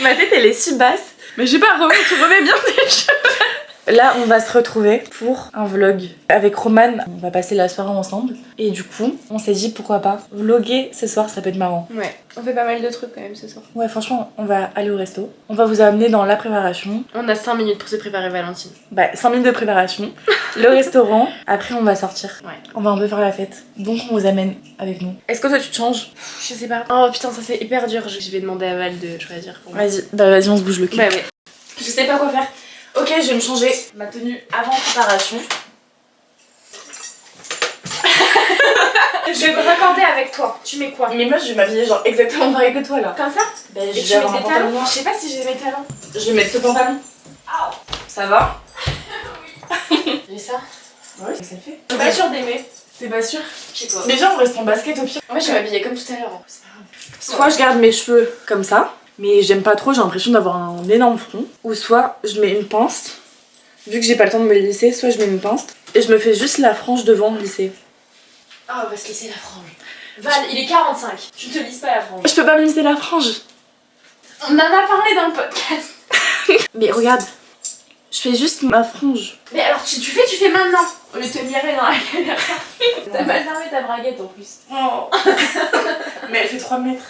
Ma tête elle est si basse. Mais j'ai pas remis, tu remets bien tes cheveux. Là, on va se retrouver pour un vlog. Avec Romane, on va passer la soirée ensemble. Et du coup, on s'est dit pourquoi pas vlogger ce soir, ça peut être marrant. Ouais, on fait pas mal de trucs quand même ce soir. Ouais, franchement, on va aller au resto. On va vous amener dans la préparation. On a 5 minutes pour se préparer Valentine. Bah, 5 minutes de préparation. Le restaurant. Après, on va sortir. Ouais. On va un peu faire la fête. Donc, on vous amène avec nous. Est-ce que toi, tu te changes? Je sais pas. Oh putain, ça c'est hyper dur. Je vais demander à Val de choisir pour moi. Vas-y, bah vas-y, on se bouge le cul. Bah ouais. Je sais pas quoi faire. Ok, je vais me changer ma tenue avant préparation. Je vais me raccorder avec toi. Tu mets quoi? Mais moi, je vais m'habiller genre exactement pareil que toi là. Comme ça? Bah, Et je tu vais mets avoir un des pantalon talons? noir. Je sais pas si j'ai mes talons. Je vais mettre ce pantalon. Oh. Ça va? J'ai ça? Ouais, ça le fait. Je suis pas sûre d'aimer. T'es pas sûre? Je sais pas. Mais viens, on reste en basket au pire. Moi je vais m'habiller comme tout à l'heure. C'est pas grave. Soit je garde mes cheveux comme ça, mais j'aime pas trop, j'ai l'impression d'avoir un énorme front. Ou soit je mets une pince, vu que j'ai pas le temps de me lisser, soit je mets une pince et je me fais juste la frange devant lissée. Ah, on va se laisser la frange. Val, il est 45. Tu te lisses pas la frange. Je peux pas me lisser la frange. On en a parlé dans le podcast. Mais regarde, je fais juste ma frange. Mais alors tu fais maintenant. Au lieu de te mirer dans la caméra. T'as mal fermé ta braguette en plus. Oh. Mais elle fait 3 mètres.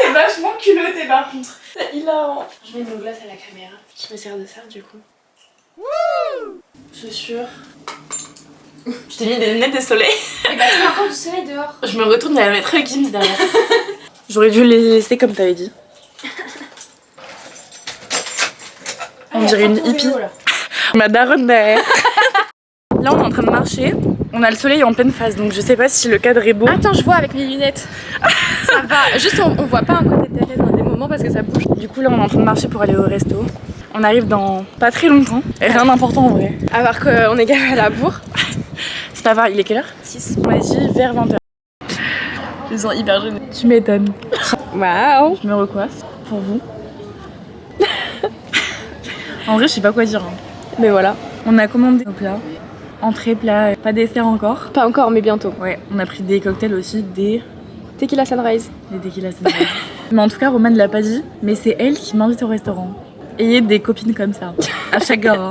T'es vachement culotté par contre. C'est hilarant. Je mets mon glace à la caméra. Je me sers de ça du coup. Chaussures. Je t'ai mis des lunettes de soleil. Et bah il y a encore du soleil dehors. Je me retourne, il y a mettre Gims derrière. J'aurais dû les laisser comme t'avais dit. On dirait une hippie. Ma daronne derrière. Là on est en train de marcher. On a le soleil en pleine face donc je sais pas si le cadre est beau. Attends, je vois avec mes lunettes. Ça va. Juste on voit pas un côté de ta tête dans des moments parce que ça bouge. Du coup là on est en train de marcher pour aller au resto. On arrive dans pas très longtemps. Et rien d'important en vrai. À part qu'on est gavé à la bourre. Ça va, il est quelle heure? 6. On m'a dit vers 20h. Je me sens hyper gênée. Tu m'étonnes. Waouh. Je me recoiffe pour vous. En vrai je sais pas quoi dire. Hein. Mais voilà. On a commandé nos plats. Entrée, plat, pas dessert encore. Pas encore mais bientôt. Ouais, on a pris des cocktails aussi, des Tequila Sunrise. tequila sunrise. Mais en tout cas, Romane l'a pas dit, mais c'est elle qui m'invite au restaurant. Ayez des copines comme ça, à chaque gare.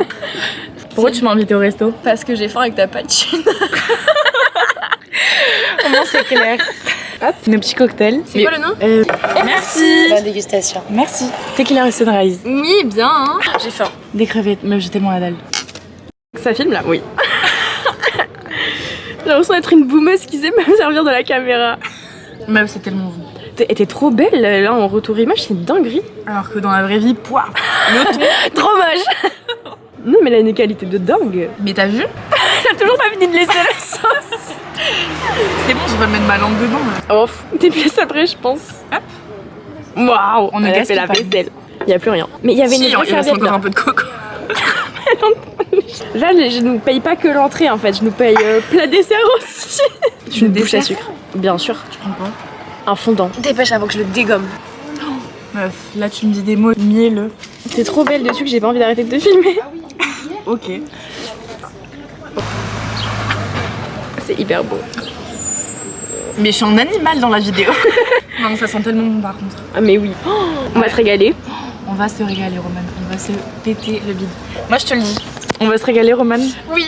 Pourquoi tu m'as invité au resto? Parce que j'ai faim et que t'as pas de thune. Comment c'est clair? Hop, nos petits cocktails. C'est quoi le nom? Merci. Bonne dégustation. Merci. Tequila sunrise. Oui, bien hein. J'ai faim. Des crevettes, meuf, j'ai tellement la dalle. Ça filme là? Oui. J'ai l'impression d'être une boumeuse qui sait me servir de la caméra. Meuf, c'est tellement vous. T'es trop belle là en retour image, c'est une dinguerie. Alors que dans la vraie vie, pouah, le ton. Trop moche. Non mais elle a une qualité de dingue. Mais t'as vu? Elle a toujours pas fini de laisser la sauce. C'est bon, je vais mettre ma langue dedans. Là. Oh, des pièces après je pense. Hop. Waouh, On a elle a gaspillé fait la pas. vaisselle. Y a plus rien. Mais il y avait Si, une vraie il reste serviette encore là. un peu de coco. Là, je nous paye pas que l'entrée en fait, je nous paye plat dessert aussi. Je Le une bouche à dessert sucre. Bien sûr. Tu prends quoi? Un fondant. Dépêche avant que je le dégomme. Meuf, là tu me dis des mots mielleux. T'es trop belle dessus que j'ai pas envie d'arrêter de te filmer. Ok. C'est hyper beau. Mais je suis un animal dans la vidéo. Non, mais ça sent tellement bon par contre. Ah mais oui. Oh, on va se régaler. On va se régaler, Romane. On va se péter le bide. Moi je te le dis. On va se régaler, Romane. Oui.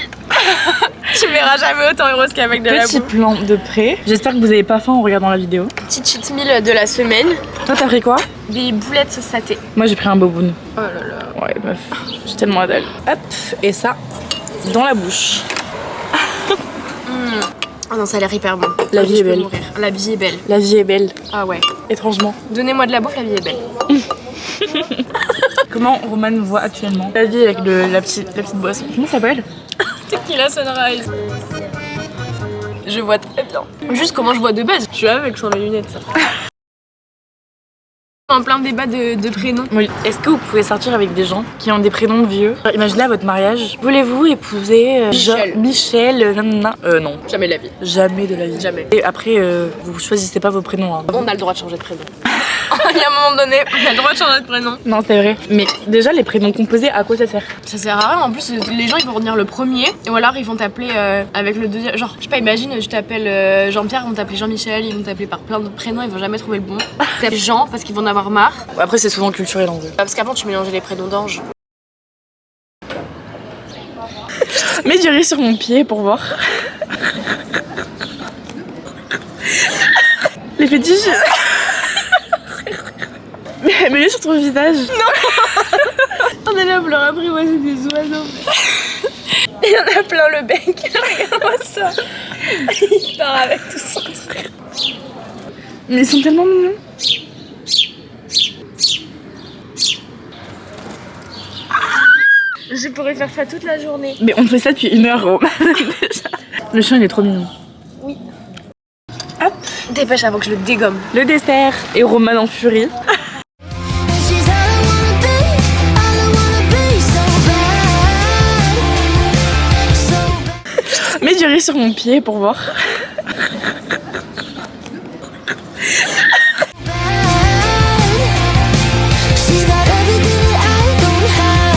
Tu me verras jamais autant heureuse qu'avec de la Petit bouffe. plan de près. J'espère que vous avez pas faim en regardant la vidéo. Petite cheat meal de la semaine. Toi t'as pris quoi? Des boulettes sauce saté. Moi j'ai pris un boboon. Oh là là. Ouais meuf, j'ai tellement la dalle. Hop, et ça, dans la bouche. Oh non, ça a l'air hyper bon. La vie Je est peux belle. mourir. La vie est belle. La vie est belle, Ah ouais. étrangement. Donnez-moi de la bouffe, la vie est belle. Comment Romane voit actuellement la vie avec la petite boisson? Comment ça s'appelle? Tequila Sunrise. Je vois très bien. Juste comment je vois de base. Je suis avec, je suis mes lunettes. en plein débat de prénoms. Oui. Est-ce que vous pouvez sortir avec des gens qui ont des prénoms vieux? Imaginez à votre mariage, voulez-vous épouser Michel non. Jamais de la vie. Jamais de la vie. Jamais. Et après, vous choisissez pas vos prénoms. Hein. On a le droit de changer de prénom. Il y a un moment donné, on a le droit de changer de prénom. Non, c'est vrai. Mais déjà, les prénoms composés, à quoi ça sert? Ça sert à rien. En plus, les gens ils vont retenir le premier, ou alors ils vont t'appeler avec le deuxième. Genre, je sais pas, imagine, je t'appelle Jean-Pierre, ils vont t'appeler Jean-Michel, ils vont t'appeler par plein de prénoms, ils vont jamais trouver le bon. T'appelles Jean parce qu'ils vont en avoir marre. Après, c'est souvent culturel en vrai. Parce qu'avant, tu mélangeais les prénoms d'ange. Mets du riz sur mon pied pour voir. Les fétiches. Mais mets-le sur ton visage. Non. On est là pour leur apprivoiser des oiseaux. Il y en a plein le bec. Regarde-moi ça. Il part avec tout son truc. Mais ils sont tellement mignons. Je pourrais faire ça toute la journée. Mais on fait ça depuis 1 heure, Roman. Le chien, il est trop mignon. Oui. Hop. Dépêche avant que je le dégomme. Le dessert et Roman en furie. Mets du riz sur mon pied pour voir.